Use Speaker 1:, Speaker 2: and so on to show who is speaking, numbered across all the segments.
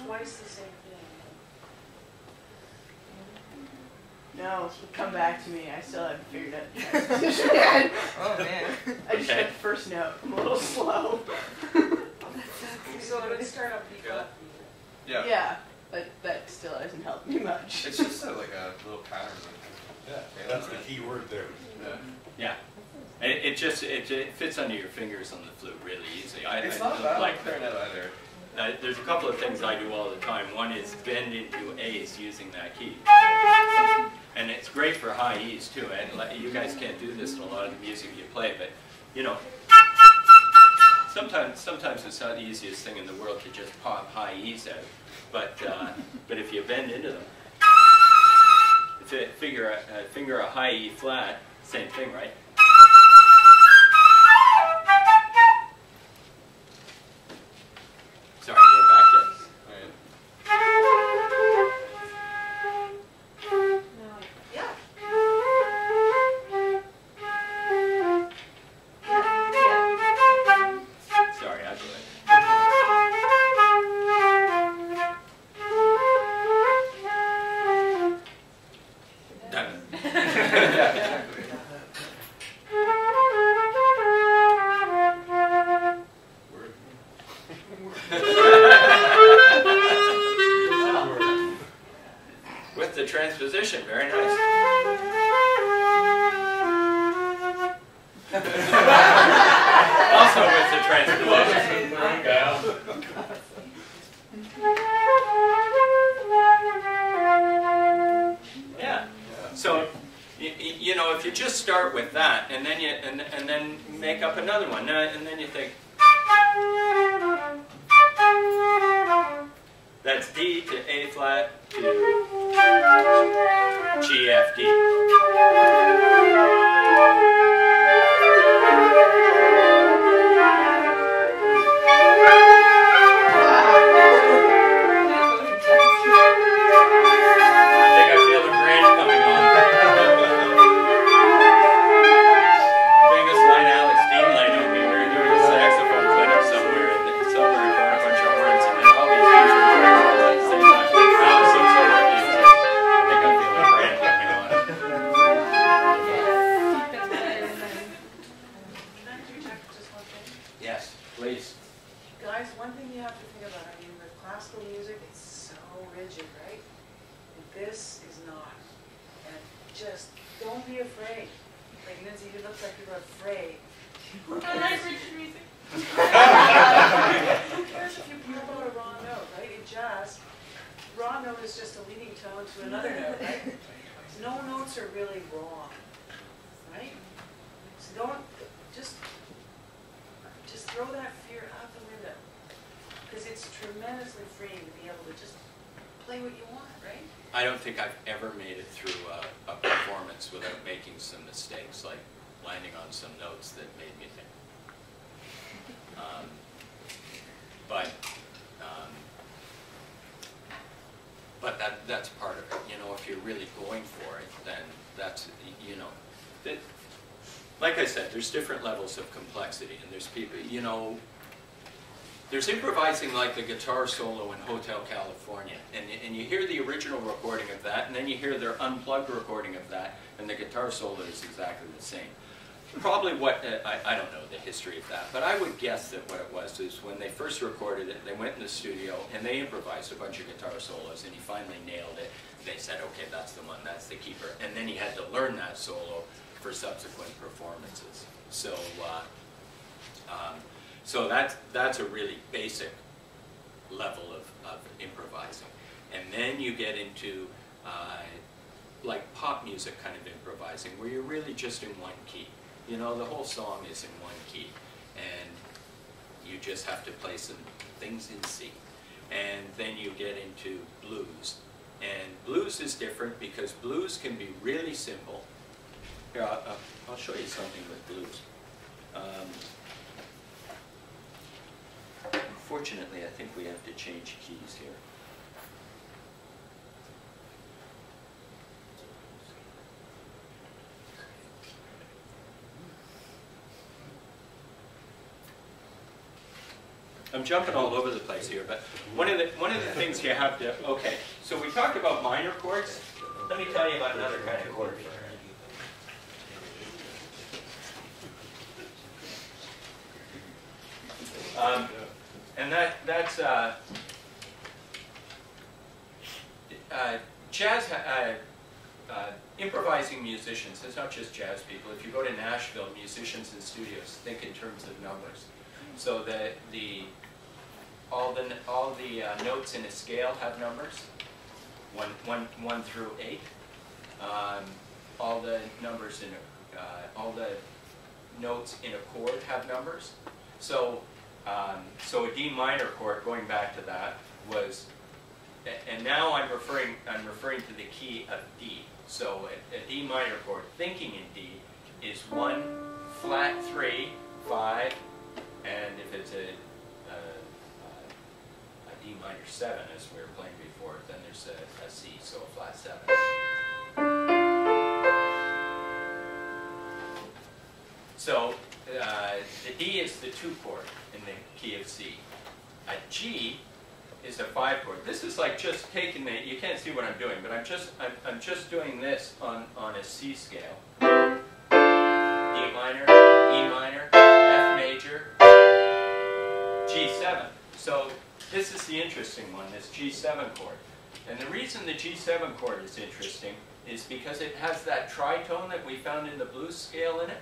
Speaker 1: twice the same thing.
Speaker 2: No, come back to me. I still haven't figured out the transition yet.
Speaker 3: Oh man.
Speaker 2: I just got the first note. I'm a little slow.
Speaker 1: So it would start up B flat.
Speaker 4: Yeah.
Speaker 2: Yeah, but that still hasn't helped me much.
Speaker 4: It's just like a little pattern.
Speaker 5: Yeah, that's the key word there.
Speaker 4: Yeah.
Speaker 6: Yeah. It fits under your fingers on the flute really easy.
Speaker 4: It's not bad
Speaker 6: like
Speaker 4: on clarinet either.
Speaker 6: There's a couple of things I do all the time. One is bend into A's using that key. And it's great for high E's too. And you guys can't do this in a lot of the music you play, but you know, sometimes it's not the easiest thing in the world to just pop high E's out. But if you bend into them, figure a high E flat, same thing, right? Sorry, we're back to.
Speaker 1: Yeah.
Speaker 6: Sorry, I do it. Done it.
Speaker 4: Yeah, exactly.
Speaker 6: With the transposition, very nice. Also with the transposition. Yeah. So you know, if you just start with that, and then and then make up another one, and then you think that's D to A flat to G F D. I don't think I've ever made it through a performance without making some mistakes, like landing on some notes that made me think. But that's part of it. You know, if you're really going for it, then that's, you know, like I said, there's different levels of complexity, and there's people, you know, there's improvising like the guitar solo in Hotel California, and you hear the original recording of that, and then you hear their unplugged recording of that, and the guitar solo is exactly the same. Probably what, I don't know the history of that, but I would guess that what it was is when they first recorded it, they went in the studio, and they improvised a bunch of guitar solos, and he finally nailed it. They said, okay, that's the one, that's the keeper. And then he had to learn that solo for subsequent performances. So, so that's a really basic level of improvising. And then you get into like pop music kind of improvising, where you're really just in one key. You know, the whole song is in one key, and you just have to play some things in C. And then you get into blues. And blues is different because blues can be really simple. Here, I'll show you something with blues. Unfortunately, I think we have to change keys here. I'm jumping all over the place here, but one of the things you have to, okay, so we talked about minor chords. Let me tell you about another kind of chord. And that's jazz, improvising musicians. It's not just jazz people. If you go to Nashville, musicians in studios think in terms of numbers. So that all the notes in a scale have numbers, one through 8. All the numbers in all the notes in a chord have numbers. So so a D minor chord, going back to that, was, and now I'm referring to the key of D. So a D minor chord, thinking in D, is 1 flat 3, 5, and if it's a D minor 7, as we were playing before, then there's a C, so a flat 7. So the D is the 2 chord in the key of C. A G is a 5 chord. This is like just taking the, you can't see what I'm doing, but I'm just doing this on a C scale. D minor, E minor, F major, G7. So this is the interesting one, this G7 chord. And the reason the G7 chord is interesting is because it has that tritone that we found in the blues scale in it.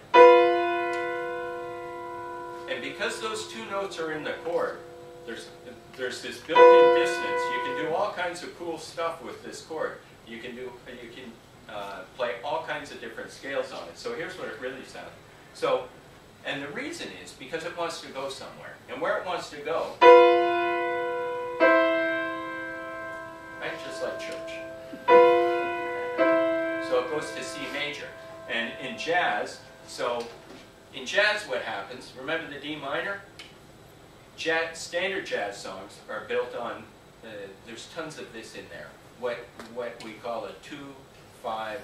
Speaker 6: And because those 2 notes are in the chord, there's this built-in distance. You can do all kinds of cool stuff with this chord. You can play all kinds of different scales on it. So here's what it really sounds. So, and the reason is because it wants to go somewhere. And where it wants to go, right, just like church. So it goes to C major. And in jazz, in jazz what happens, remember the D minor? Standard jazz songs are built on, there's tons of this in there, what we call a 2-5-1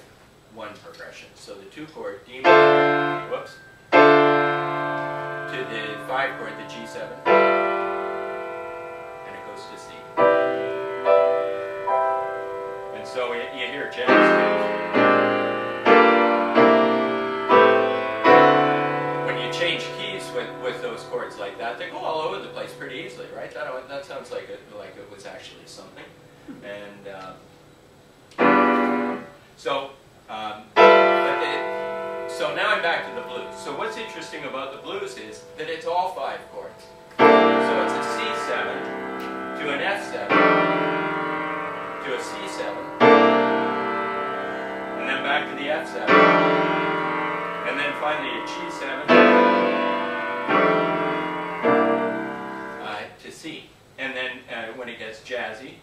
Speaker 6: progression. So the 2 chord, D minor, whoops, to the 5 chord, the G7, and it goes to C. And so you hear jazz scales. Change keys with those chords like that, they go all over the place pretty easily, right? That sounds like it was actually something. And so now I'm back to the blues. So what's interesting about the blues is that it's all 5 chords. So it's a C7 to an F7 to a C7, and then back to the F7. And then finally a G7 to C. And then when it gets jazzy,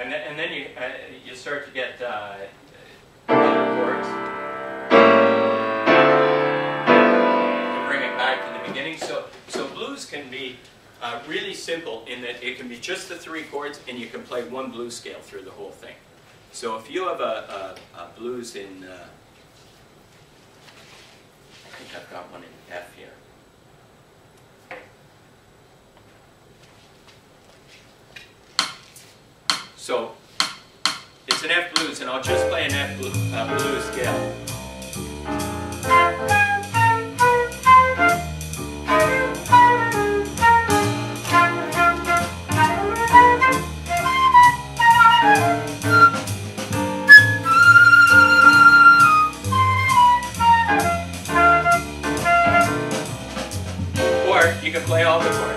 Speaker 6: and then you start to get other chords to bring it back to the beginning. So blues can be really simple in that it can be just the 3 chords and you can play one blues scale through the whole thing. So if you have a blues in, I think I've got one in F here. So it's an F blues, and I'll just play an F blues scale. You can play all the chords.